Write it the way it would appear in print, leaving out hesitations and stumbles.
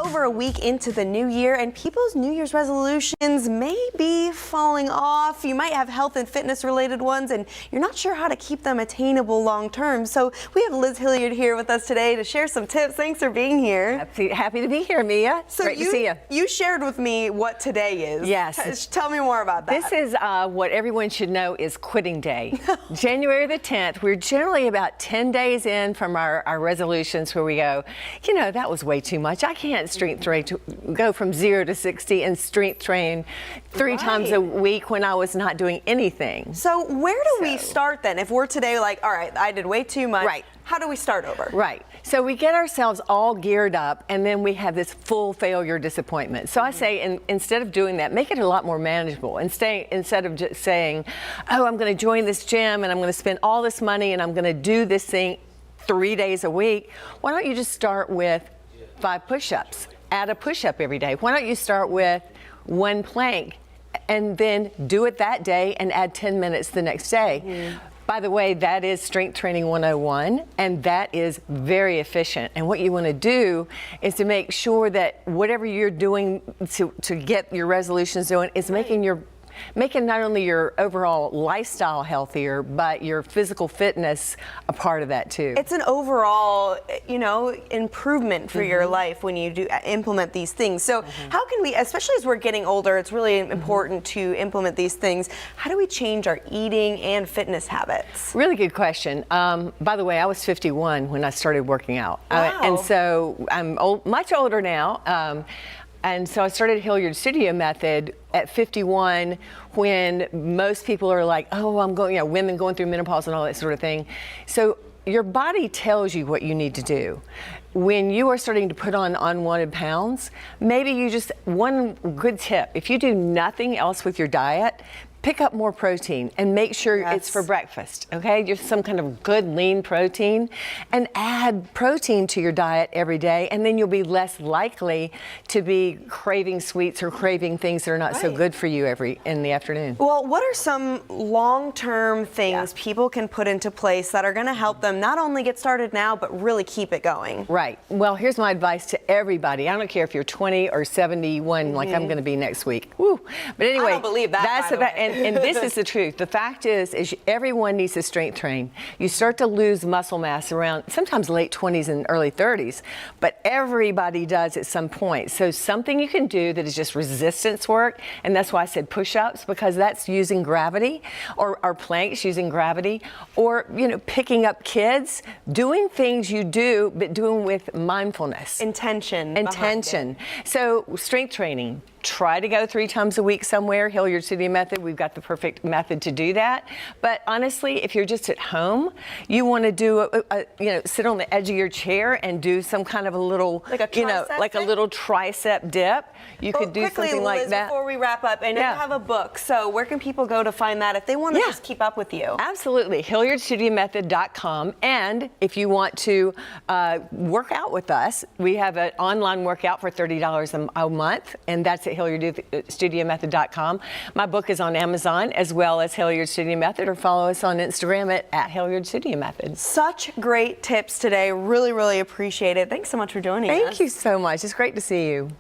over a week into the new year, and people's New Year's resolutions may be falling off. You might have health and fitness related ones, and you're not sure how to keep them attainable long term. So we have Liz Hilliard here with us today to share some tips. Thanks for being here. Happy to be here, Mia. So Great to see you. You shared with me what today is. Yes. Tell me more about that. This is what everyone should know is quitting day. January the 10th, we're generally about 10 days in from our resolutions where we go, you know, that was way too much. I can't strength train to go from 0 to 60 and strength train three times a week when I was not doing anything. So where do we start then? If we're today like, all right, I did way too much. Right. How do we start over? Right. So we get ourselves all geared up, and then we have this full failure disappointment. So I say, instead of doing that, make it a lot more manageable. Instead of just saying, oh, I'm going to join this gym, and I'm going to spend all this money, and I'm going to do this thing 3 days a week, why don't you just start with 5 push-ups? Add a push-up every day. Why don't you start with 1 plank, and then do it that day, and add 10 minutes the next day? By the way, that is Strength Training 101, and that is very efficient. And what you want to do is to make sure that whatever you're doing to get your resolutions doing is making not only your overall lifestyle healthier, but your physical fitness a part of that too. It's an overall, you know, improvement for your life when you do implement these things. So how can we, especially as we're getting older, it's really important to implement these things. How do we change our eating and fitness habits? Really good question. By the way, I was 51 when I started working out. Wow. And so I'm much older now. And so I started Hiliiard Studio Method at 51 when most people are like, oh, I'm going, you know, women going through menopause and all that sort of thing. So your body tells you what you need to do. When you are starting to put on unwanted pounds, maybe you just, one good tip, if you do nothing else with your diet, pick up more protein and make sure it's for breakfast, okay? Just some kind of good lean protein, and add protein to your diet every day, and then you'll be less likely to be craving sweets or craving things that are not so good for you in the afternoon. Well, what are some long-term things people can put into place that are going to help them not only get started now, but really keep it going? Right. Well, here's my advice to everybody. I don't care if you're 20 or 71, like I'm going to be next week. Woo. But anyway, I don't believe that. That's about, and this is the truth. The fact is everyone needs to strength train. You start to lose muscle mass around sometimes late 20s and early 30s, but everybody does at some point. So something you can do that is just resistance work, and that's why I said push-ups, because that's using gravity, or planks using gravity, or, you know, picking up kids, doing things you do, but doing with mindfulness. Intention. So strength training. Try to go 3 times a week somewhere. Hiliiard Studio Method, we've got the perfect method to do that. But honestly, if you're just at home, you want to do you know, sit on the edge of your chair and do some kind of a little, like a tricep like a little tricep dip. You could do something like Liz, that. Before we wrap up, I know you have a book, so where can people go to find that if they want to just keep up with you? Absolutely, HilliardStudioMethod.com. And if you want to work out with us, we have an online workout for $30 a month, and that's at HilliardStudioMethod.com. My book is on Amazon as well as Hilliard Studio Method, or follow us on Instagram at Hilliard Studio Method. Such great tips today. Really, really appreciate it. Thanks so much for joining us. Thank you so much. It's great to see you.